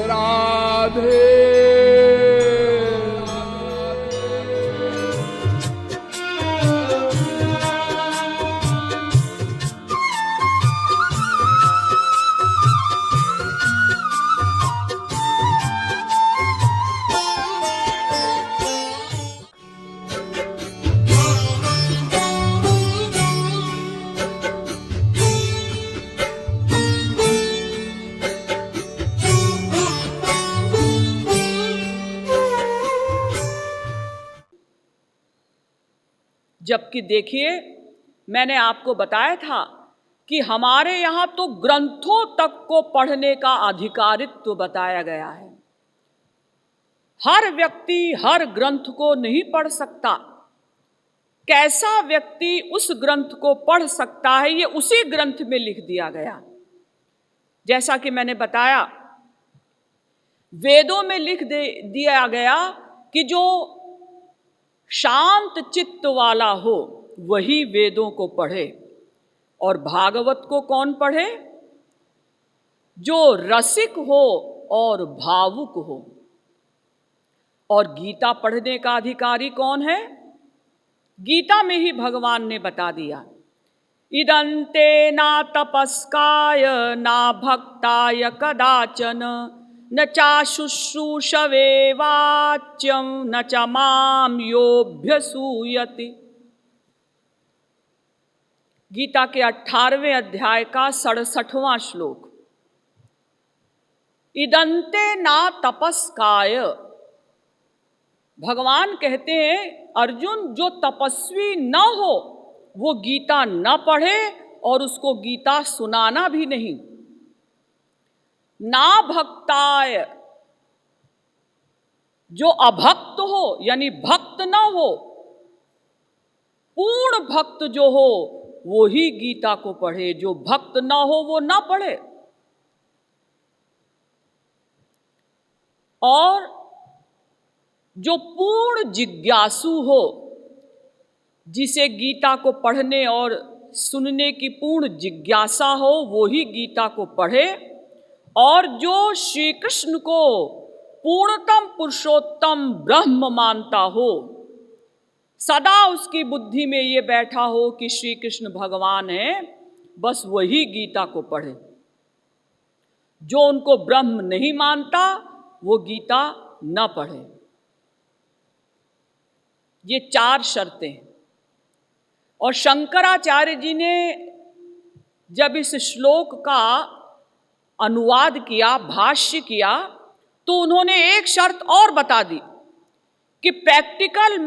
राधे। जबकि देखिए, मैंने आपको बताया था कि हमारे यहाँ तो ग्रंथों तक को पढ़ने का अधिकारित्व बताया गया है। हर व्यक्ति हर ग्रंथ को नहीं पढ़ सकता। कैसा व्यक्ति उस ग्रंथ को पढ़ सकता है, ये उसी ग्रंथ में लिख दिया गया। जैसा कि मैंने बताया, वेदों में लिख दिया गया कि जो शांत चित्त वाला हो वही वेदों को पढ़े। और भागवत को कौन पढ़े? जो रसिक हो और भावुक हो। और गीता पढ़ने का अधिकारी कौन है? गीता में ही भगवान ने बता दिया, इदंते ना तपस्काय ना भक्ताय कदाचन न चाशुश्रूषवे वाच्यं न च मां योऽभ्यसूयति। गीता के 18वें अध्याय का 67वां श्लोक। इदंते ना तपस्काय, भगवान कहते हैं अर्जुन, जो तपस्वी न हो वो गीता न पढ़े और उसको गीता सुनाना भी नहीं। ना भक्ताय, जो अभक्त हो यानी भक्त न हो, पूर्ण भक्त जो हो वो ही गीता को पढ़े, जो भक्त न हो वो ना पढ़े। और जो पूर्ण जिज्ञासु हो, जिसे गीता को पढ़ने और सुनने की पूर्ण जिज्ञासा हो, वो ही गीता को पढ़े। और जो श्री कृष्ण को पूर्णतम पुरुषोत्तम ब्रह्म मानता हो, सदा उसकी बुद्धि में ये बैठा हो कि श्री कृष्ण भगवान है, बस वही गीता को पढ़े। जो उनको ब्रह्म नहीं मानता वो गीता न पढ़े। ये 4 शर्तें। और शंकराचार्य जी ने जब इस श्लोक का अनुवाद किया, भाष्य किया, तो उन्होंने एक शर्त और बता दी कि प्रैक्टिकल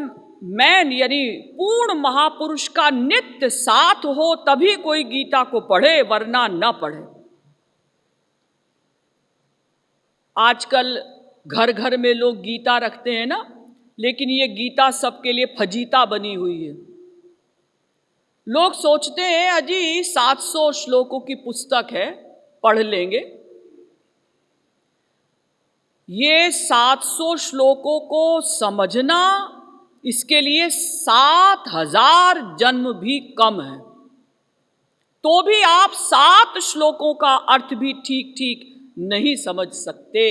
मैन यानी पूर्ण महापुरुष का नित्य साथ हो तभी कोई गीता को पढ़े, वरना न पढ़े। आजकल घर घर में लोग गीता रखते हैं ना, लेकिन ये गीता सबके लिए फजीता बनी हुई है। लोग सोचते हैं अजी 700 श्लोकों की पुस्तक है, पढ़ लेंगे। ये 700 श्लोकों को समझना, इसके लिए 7000 जन्म भी कम है। तो भी आप 7 श्लोकों का अर्थ भी ठीक ठीक नहीं समझ सकते।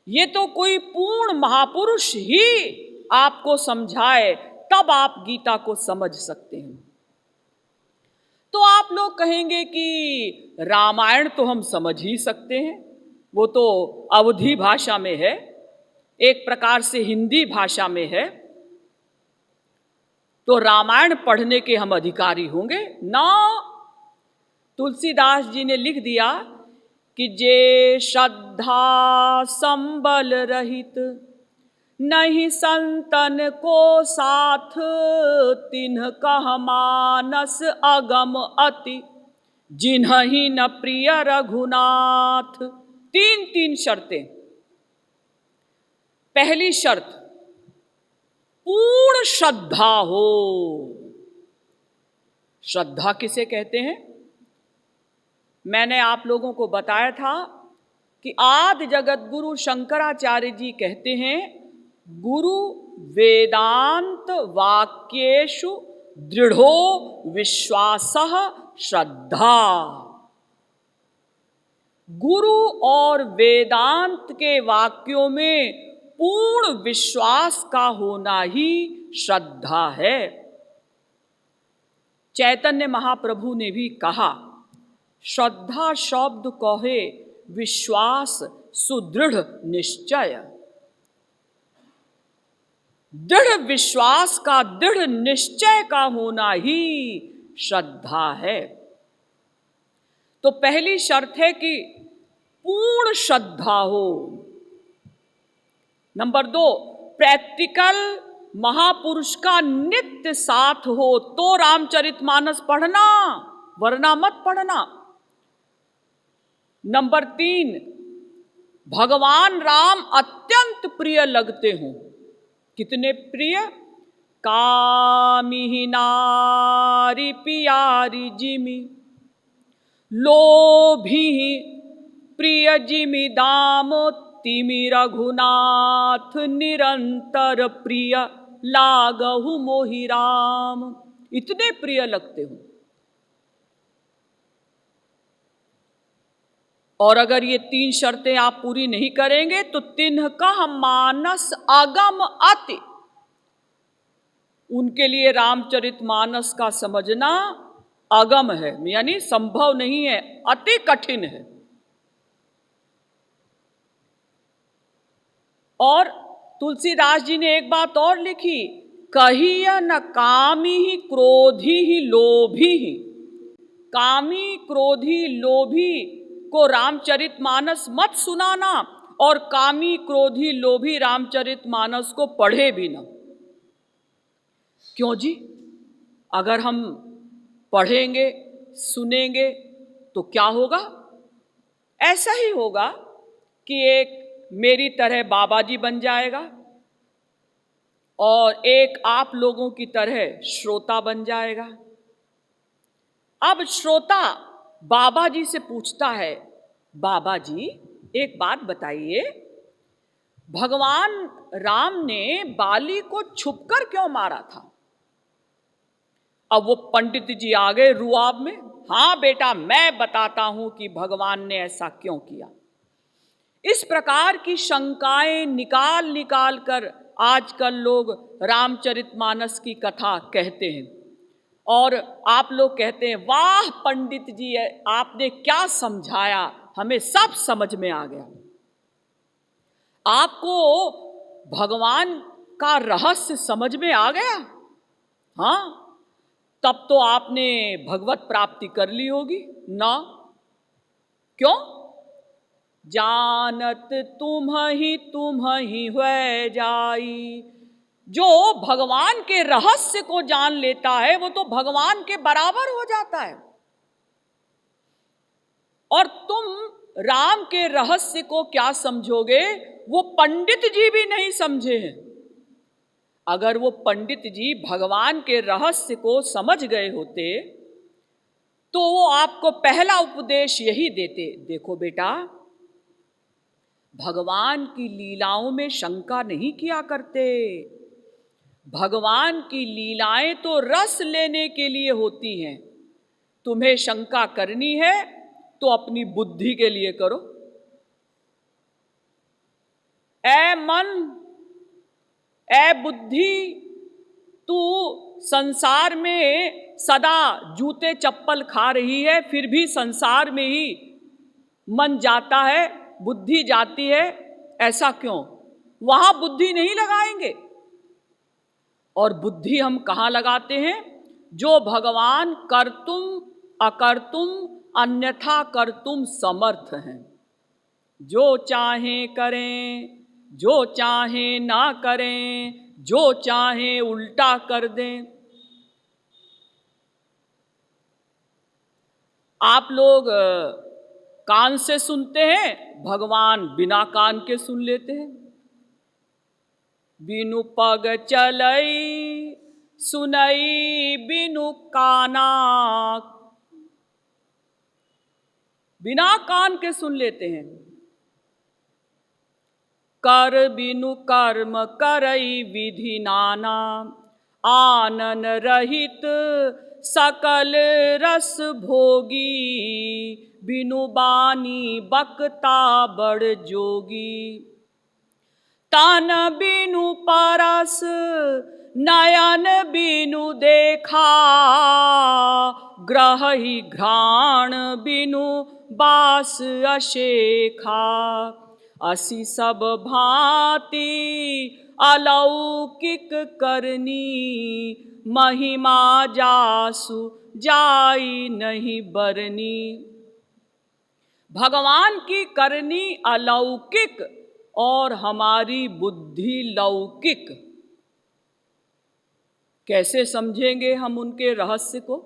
ये तो कोई पूर्ण महापुरुष ही आपको समझाए, तब आप गीता को समझ सकते हैं। तो आप लोग कहेंगे कि रामायण तो हम समझ ही सकते हैं, वो तो अवधी भाषा में है, एक प्रकार से हिंदी भाषा में है, तो रामायण पढ़ने के हम अधिकारी होंगे ना। तुलसीदास जी ने लिख दिया कि जे श्रद्धा संबल रहित नहीं संतन को साथ, तिन्ह कह मानस अगम अति जिन्हि न प्रिय रघुनाथ। 3 शर्तें। पहली शर्त, पूर्ण श्रद्धा हो। श्रद्धा किसे कहते हैं? मैंने आप लोगों को बताया था कि आदि जगत गुरु शंकराचार्य जी कहते हैं, गुरु वेदांत वाक्येषु दृढ़ो विश्वासः श्रद्धा। गुरु और वेदांत के वाक्यों में पूर्ण विश्वास का होना ही श्रद्धा है। चैतन्य महाप्रभु ने भी कहा, श्रद्धा शब्द कहे विश्वास सुदृढ़ निश्चय। दृढ़ विश्वास का, दृढ़ निश्चय का होना ही श्रद्धा है। तो पहली शर्त है कि पूर्ण श्रद्धा हो। नंबर 2, प्रैक्टिकल महापुरुष का नित्य साथ हो तो रामचरितमानस पढ़ना, वरना मत पढ़ना। नंबर 3, भगवान राम अत्यंत प्रिय लगते हों। कितने प्रिय? कामिहि नारी पियारी जिमि, लोभी प्रिय जिमि दाम, तिमि रघुनाथ निरंतर प्रिय लागहु मोहि राम। इतने प्रिय लगते हो। और अगर ये 3 शर्तें आप पूरी नहीं करेंगे तो तिन्हका मानस अगम अति, उनके लिए रामचरितमानस का समझना अगम है, यानी संभव नहीं है, अति कठिन है। और तुलसीदास जी ने एक बात और लिखी, कहिय न कामी ही क्रोधी ही लोभी ही। कामी, क्रोधी, लोभी को रामचरितमानस मत सुनाना, और कामी, क्रोधी, लोभी रामचरितमानस को पढ़े भी ना। क्यों जी? अगर हम पढ़ेंगे, सुनेंगे तो क्या होगा? ऐसा ही होगा कि एक मेरी तरह बाबा जी बन जाएगा और एक आप लोगों की तरह श्रोता बन जाएगा। अब श्रोता बाबा जी से पूछता है, बाबा जी एक बात बताइए, भगवान राम ने बाली को छुपकर क्यों मारा था? अब वो पंडित जी आ गए रुआब में, हाँ बेटा मैं बताता हूं कि भगवान ने ऐसा क्यों किया। इस प्रकार की शंकाएं निकाल निकाल कर आजकल लोग रामचरितमानस की कथा कहते हैं, और आप लोग कहते हैं वाह पंडित जी आपने क्या समझाया, हमें सब समझ में आ गया। आपको भगवान का रहस्य समझ में आ गया? हाँ, तब तो आपने भगवत प्राप्ति कर ली होगी ना? क्यों? जानत तुम ही हुए जाई। जो भगवान के रहस्य को जान लेता है वो तो भगवान के बराबर हो जाता है। और तुम राम के रहस्य को क्या समझोगे, वो पंडित जी भी नहीं समझे हैं। अगर वो पंडित जी भगवान के रहस्य को समझ गए होते तो वो आपको पहला उपदेश यही देते, देखो बेटा भगवान की लीलाओं में शंका नहीं किया करते। भगवान की लीलाएं तो रस लेने के लिए होती हैं। तुम्हें शंका करनी है तो अपनी बुद्धि के लिए करो। ऐ मन, ऐ बुद्धि, तू संसार में सदा जूते चप्पल खा रही है, फिर भी संसार में ही मन जाता है, बुद्धि जाती है, ऐसा क्यों? वहां बुद्धि नहीं लगाएंगे। और बुद्धि हम कहाँ लगाते हैं? जो भगवान कर्तुम अकर्तुम अन्यथा कर्तुम समर्थ हैं। जो चाहें करें, जो चाहें ना करें, जो चाहें उल्टा कर दें। आप लोग कान से सुनते हैं, भगवान बिना कान के सुन लेते हैं। बिनु पग चलई सुनई बिनु काना, बिना कान के सुन लेते हैं। कर बिनु कर्म करई विधि नाना, आनन रहित सकल रस भोगी, बिनु बानी बकता बड़ जोगी। तन बिनु परस नयन बिनु देखा, ग्रह ही घ्राण बिनु बास अशेखा। असी सब भांति अलौकिक करनी, महिमा जासु जाई नहीं बरनी। भगवान की करनी अलौकिक और हमारी बुद्धि लौकिक। कैसे समझेंगे हम उनके रहस्य को?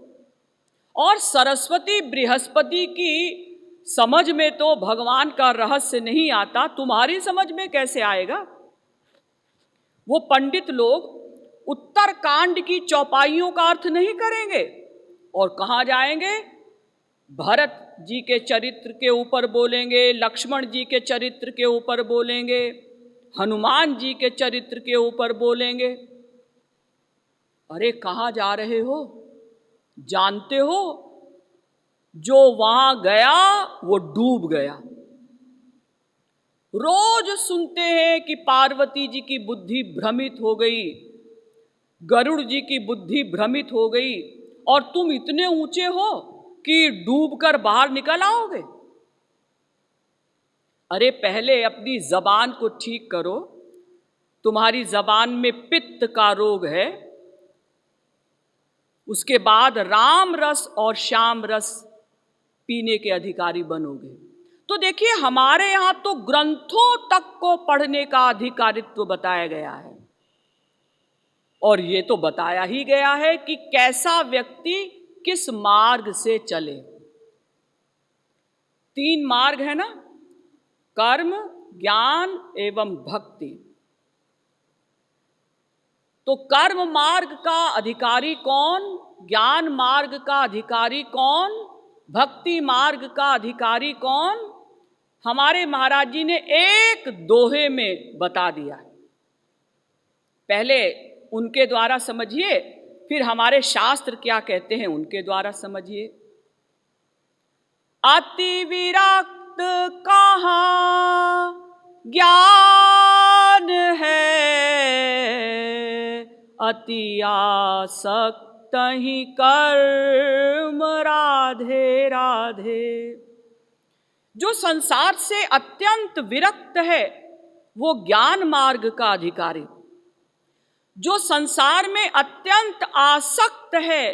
और सरस्वती बृहस्पति की समझ में तो भगवान का रहस्य नहीं आता, तुम्हारी समझ में कैसे आएगा? वो पंडित लोग उत्तरकांड की चौपाइयों का अर्थ नहीं करेंगे और कहाँ जाएंगे? भरत जी के चरित्र के ऊपर बोलेंगे, लक्ष्मण जी के चरित्र के ऊपर बोलेंगे, हनुमान जी के चरित्र के ऊपर बोलेंगे। अरे कहाँ जा रहे हो? जानते हो, जो वहां गया वो डूब गया। रोज सुनते हैं कि पार्वती जी की बुद्धि भ्रमित हो गई, गरुड़ जी की बुद्धि भ्रमित हो गई, और तुम इतने ऊंचे हो कि डूबकर बाहर निकल आओगे। अरे पहले अपनी जबान को ठीक करो, तुम्हारी जबान में पित्त का रोग है। उसके बाद राम रस और श्याम रस पीने के अधिकारी बनोगे। तो देखिए, हमारे यहाँ तो ग्रंथों तक को पढ़ने का अधिकारित्व बताया गया है, और ये तो बताया ही गया है कि कैसा व्यक्ति किस मार्ग से चले। 3 मार्ग है ना, कर्म, ज्ञान एवं भक्ति। तो कर्म मार्ग का अधिकारी कौन, ज्ञान मार्ग का अधिकारी कौन, भक्ति मार्ग का अधिकारी कौन? हमारे महाराज जी ने एक दोहे में बता दिया। पहले उनके द्वारा समझिए, फिर हमारे शास्त्र क्या कहते हैं उनके द्वारा समझिए। अति विरक्त कहाँ ज्ञान है, अति आसक्त ही कर्म राधे राधे। जो संसार से अत्यंत विरक्त है वो ज्ञान मार्ग का अधिकारी, जो संसार में अत्यंत आसक्त है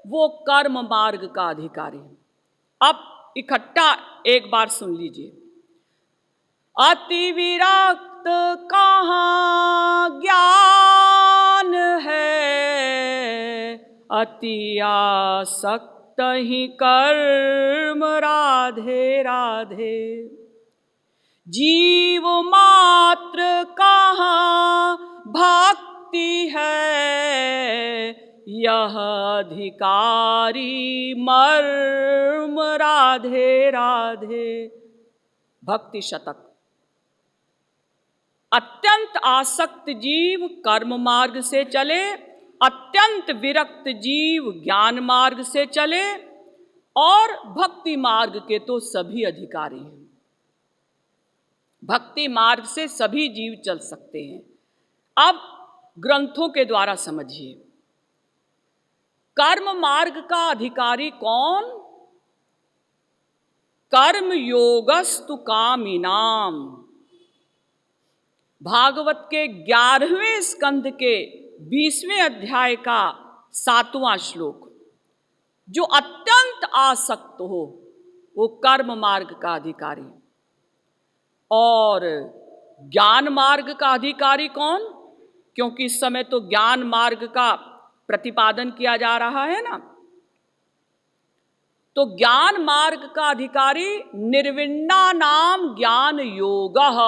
वो कर्म मार्ग का अधिकारी। अब इकट्ठा एक बार सुन लीजिए। अति विरक्त कहाँ ज्ञान है, अति आसक्त ही कर्म राधे राधे। जीव मात्र कहाँ भक्ति है, यह अधिकारी मर्म राधे राधे। भक्ति शतक। अत्यंत आसक्त जीव कर्म मार्ग से चले, अत्यंत विरक्त जीव ज्ञान मार्ग से चले, और भक्ति मार्ग के तो सभी अधिकारी हैं। भक्ति मार्ग से सभी जीव चल सकते हैं। अब ग्रंथों के द्वारा समझिए, कर्म मार्ग का अधिकारी कौन? कर्म योगस्तु कामिनाम। भागवत के 11वें स्कंद के 20वें अध्याय का 7वां श्लोक। जो अत्यंत आसक्त हो वो कर्म मार्ग का अधिकारी। और ज्ञान मार्ग का अधिकारी कौन? क्योंकि इस समय तो ज्ञान मार्ग का प्रतिपादन किया जा रहा है ना। तो ज्ञान मार्ग का अधिकारी निर्विण्णा नाम ज्ञान योगः।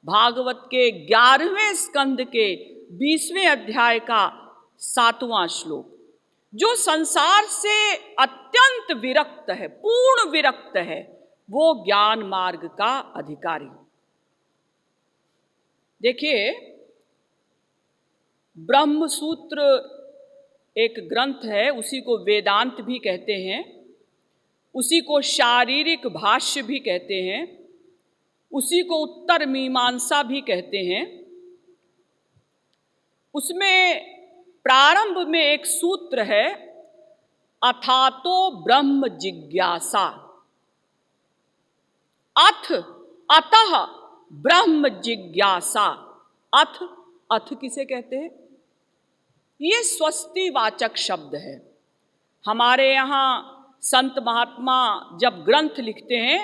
भागवत के 11वें स्कंद के 20वें अध्याय का 7वां श्लोक। जो संसार से अत्यंत विरक्त है, पूर्ण विरक्त है, वो ज्ञान मार्ग का अधिकारी। देखिए, ब्रह्म सूत्र एक ग्रंथ है, उसी को वेदांत भी कहते हैं, उसी को शारीरिक भाष्य भी कहते हैं, उसी को उत्तर मीमांसा भी कहते हैं। उसमें प्रारंभ में एक सूत्र है, अथातो ब्रह्म जिज्ञासा। अतः ब्रह्म जिज्ञासा। अथ किसे कहते हैं? ये स्वस्तिवाचक शब्द है। हमारे यहाँ संत महात्मा जब ग्रंथ लिखते हैं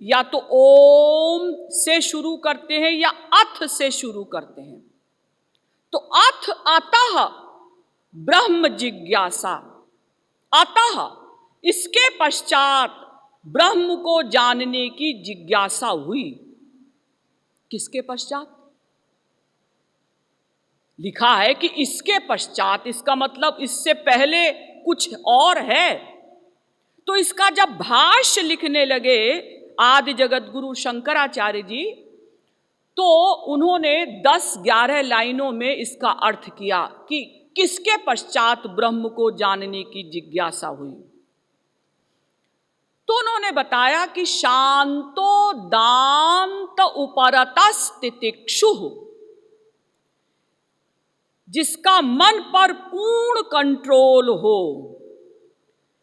या तो ओम से शुरू करते हैं या अथ से शुरू करते हैं। तो अतः ब्रह्म जिज्ञासा, अतः इसके पश्चात ब्रह्म को जानने की जिज्ञासा हुई। किसके पश्चात? लिखा है कि इसके पश्चात, इसका मतलब इससे पहले कुछ और है। तो इसका जब भाष्य लिखने लगे आदि जगत गुरु शंकराचार्य जी, तो उन्होंने 10-11 लाइनों में इसका अर्थ किया कि किसके पश्चात ब्रह्म को जानने की जिज्ञासा हुई। तो उन्होंने बताया कि शांतो दांत उपरतस्तितिक्षु, जिसका मन पर पूर्ण कंट्रोल हो,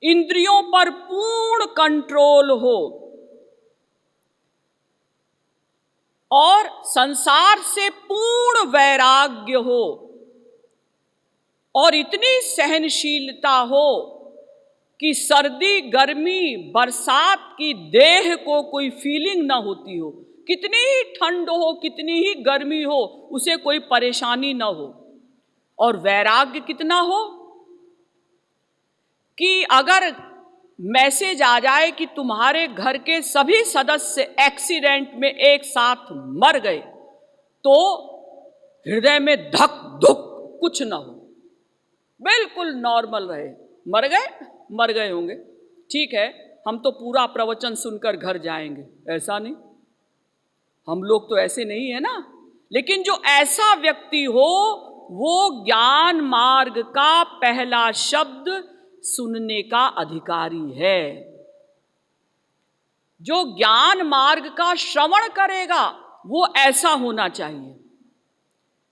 इंद्रियों पर पूर्ण कंट्रोल हो और संसार से पूर्ण वैराग्य हो और इतनी सहनशीलता हो कि सर्दी गर्मी बरसात की देह को कोई फीलिंग ना होती हो, कितनी ही ठंड हो कितनी ही गर्मी हो उसे कोई परेशानी ना हो। और वैराग्य कितना हो कि अगर मैसेज आ जाए कि तुम्हारे घर के सभी सदस्य एक्सीडेंट में एक साथ मर गए, तो हृदय में धक धुक कुछ ना हो, बिल्कुल नॉर्मल रहे। मर गए होंगे, ठीक है, हम तो पूरा प्रवचन सुनकर घर जाएंगे, ऐसा नहीं। हम लोग तो ऐसे नहीं है ना। लेकिन जो ऐसा व्यक्ति हो वो ज्ञान मार्ग का पहला शब्द सुनने का अधिकारी है। जो ज्ञान मार्ग का श्रवण करेगा वो ऐसा होना चाहिए।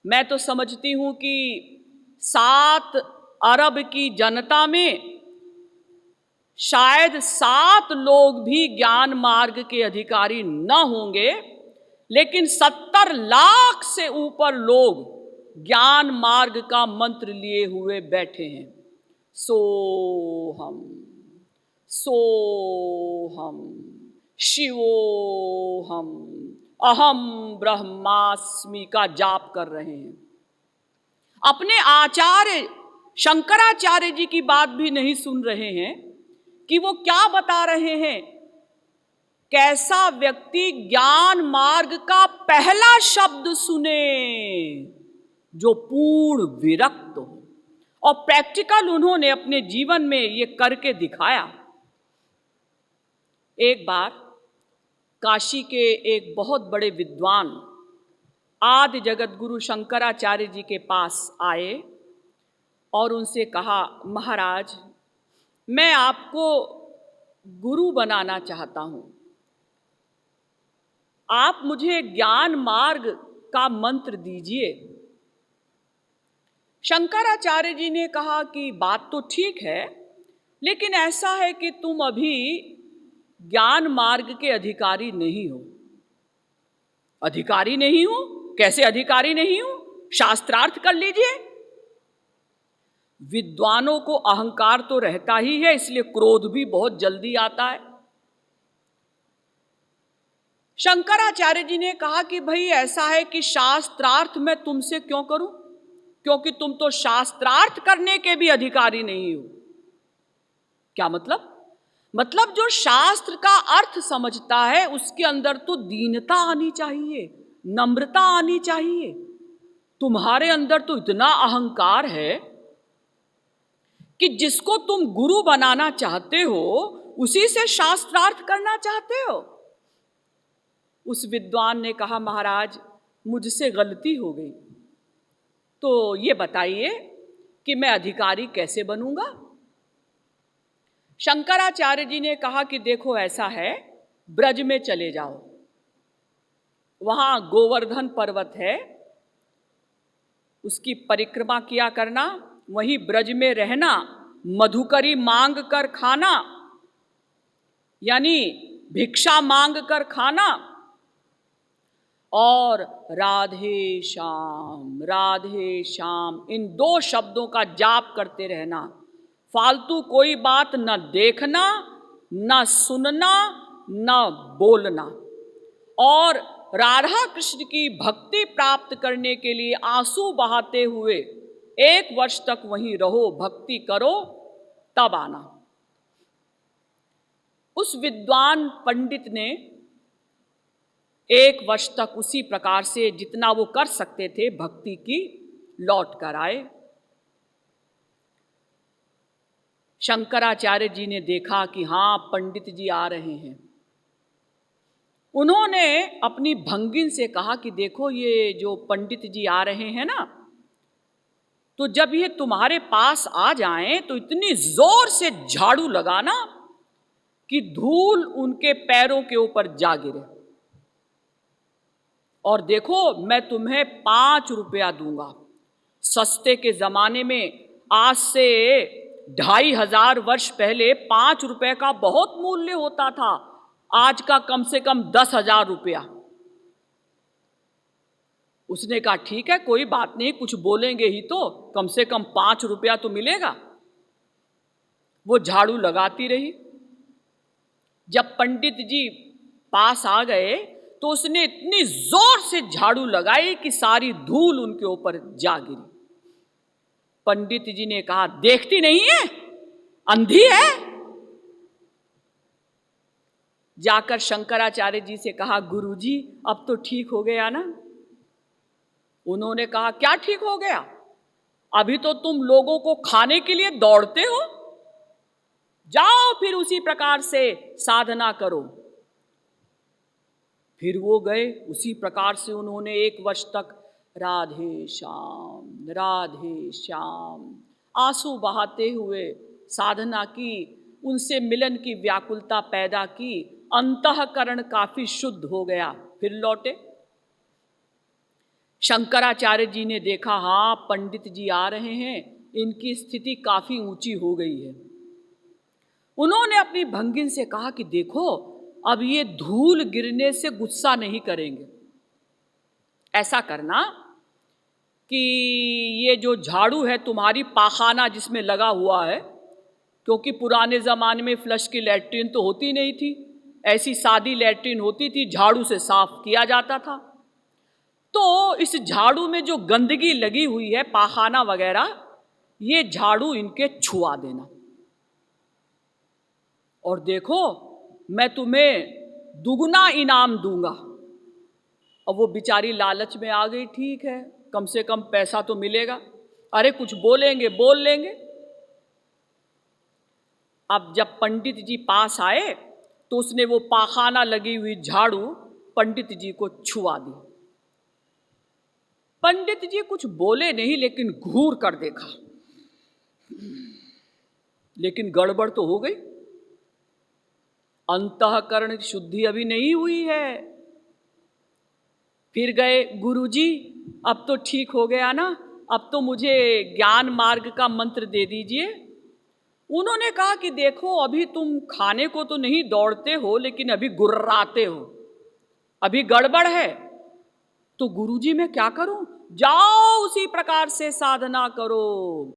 मैं तो समझती हूं कि 7 अरब की जनता में शायद 7 लोग भी ज्ञान मार्ग के अधिकारी न होंगे, लेकिन 70 लाख से ऊपर लोग ज्ञान मार्ग का मंत्र लिए हुए बैठे हैं। सोहम सोहम शिवोहम अहम ब्रह्मास्मि का जाप कर रहे हैं। अपने आचार्य शंकराचार्य जी की बात भी नहीं सुन रहे हैं कि वो क्या बता रहे हैं। कैसा व्यक्ति ज्ञान मार्ग का पहला शब्द सुने, जो पूर्ण विरक्त हो। और प्रैक्टिकल उन्होंने अपने जीवन में ये करके दिखाया। एक बार काशी के एक बहुत बड़े विद्वान आदि जगत गुरु शंकराचार्य जी के पास आए और उनसे कहा, महाराज मैं आपको गुरु बनाना चाहता हूं, आप मुझे ज्ञान मार्ग का मंत्र दीजिए। शंकराचार्य जी ने कहा कि बात तो ठीक है, लेकिन ऐसा है कि तुम अभी ज्ञान मार्ग के अधिकारी नहीं हो। अधिकारी नहीं हो? कैसे अधिकारी नहीं हो? शास्त्रार्थ कर लीजिए। विद्वानों को अहंकार तो रहता ही है, इसलिए क्रोध भी बहुत जल्दी आता है। शंकराचार्य जी ने कहा कि भाई ऐसा है कि शास्त्रार्थ मैं तुमसे क्यों करूं, क्योंकि तुम तो शास्त्रार्थ करने के भी अधिकारी नहीं हो। क्या मतलब? मतलब जो शास्त्र का अर्थ समझता है उसके अंदर तो दीनता आनी चाहिए, नम्रता आनी चाहिए। तुम्हारे अंदर तो इतना अहंकार है कि जिसको तुम गुरु बनाना चाहते हो उसी से शास्त्रार्थ करना चाहते हो। उस विद्वान ने कहा, महाराज मुझसे गलती हो गई, तो ये बताइए कि मैं अधिकारी कैसे बनूंगा? शंकराचार्य जी ने कहा कि देखो ऐसा है, ब्रज में चले जाओ, वहां गोवर्धन पर्वत है, उसकी परिक्रमा किया करना, वहीं ब्रज में रहना, मधुकरी मांग कर खाना, यानी भिक्षा मांग कर खाना, और राधे श्याम इन 2 शब्दों का जाप करते रहना। फालतू कोई बात न देखना, न सुनना, न बोलना। और राधा कृष्ण की भक्ति प्राप्त करने के लिए आंसू बहाते हुए 1 वर्ष तक वहीं रहो, भक्ति करो, तब आना। उस विद्वान पंडित ने 1 वर्ष तक उसी प्रकार से जितना वो कर सकते थे भक्ति की, लौट कर आए। शंकराचार्य जी ने देखा कि हाँ, पंडित जी आ रहे हैं। उन्होंने अपनी भंगिन से कहा कि देखो ये जो पंडित जी आ रहे हैं ना, तो जब ये तुम्हारे पास आ जाएं तो इतनी जोर से झाड़ू लगाना कि धूल उनके पैरों के ऊपर जा गिरे। और देखो मैं तुम्हें 5 रुपया दूंगा। सस्ते के जमाने में, आज से 2500 वर्ष पहले 5 रुपए का बहुत मूल्य होता था, आज का कम से कम 10,000 रुपया। उसने कहा ठीक है, कोई बात नहीं, कुछ बोलेंगे ही तो, कम से कम 5 रुपया तो मिलेगा। वो झाड़ू लगाती रही। जब पंडित जी पास आ गए तो उसने इतनी जोर से झाड़ू लगाई कि सारी धूल उनके ऊपर जा गिरी। पंडित जी ने कहा देखती नहीं है, अंधी है? जाकर शंकराचार्य जी से कहा गुरुजी अब तो ठीक हो गया ना? उन्होंने कहा क्या ठीक हो गया? अभी तो तुम लोगों को खाने के लिए दौड़ते हो, जाओ फिर उसी प्रकार से साधना करो। फिर वो गए, उसी प्रकार से उन्होंने 1 वर्ष तक राधे श्याम आंसू बहाते हुए साधना की, उनसे मिलन की व्याकुलता पैदा की, अंतःकरण काफी शुद्ध हो गया, फिर लौटे। शंकराचार्य जी ने देखा हाँ पंडित जी आ रहे हैं, इनकी स्थिति काफी ऊंची हो गई है। उन्होंने अपनी भंगिन से कहा कि देखो अब ये धूल गिरने से गुस्सा नहीं करेंगे, ऐसा करना कि ये जो झाड़ू है तुम्हारी पाखाना जिसमें लगा हुआ है, क्योंकि पुराने ज़माने में फ्लश की लैट्रिन तो होती नहीं थी, ऐसी सादी लैट्रिन होती थी, झाड़ू से साफ किया जाता था। तो इस झाड़ू में जो गंदगी लगी हुई है, पाखाना वगैरह, ये झाड़ू इनके छुआ देना, और देखो मैं तुम्हें दुगना इनाम दूंगा। अब वो बेचारी लालच में आ गई, ठीक है कम से कम पैसा तो मिलेगा, अरे कुछ बोलेंगे बोल लेंगे। अब जब पंडित जी पास आए तो उसने वो पाखाना लगी हुई झाड़ू पंडित जी को छुआ दी। पंडित जी कुछ बोले नहीं, लेकिन घूर कर देखा, लेकिन गड़बड़ तो हो गई, अंतःकरण की शुद्धि अभी नहीं हुई है। फिर गए गुरुजी अब तो ठीक हो गया ना, अब तो मुझे ज्ञान मार्ग का मंत्र दे दीजिए। उन्होंने कहा कि देखो अभी तुम खाने को तो नहीं दौड़ते हो, लेकिन अभी गुर्राते हो, अभी गड़बड़ है। तो गुरुजी मैं क्या करूं? जाओ उसी प्रकार से साधना करो।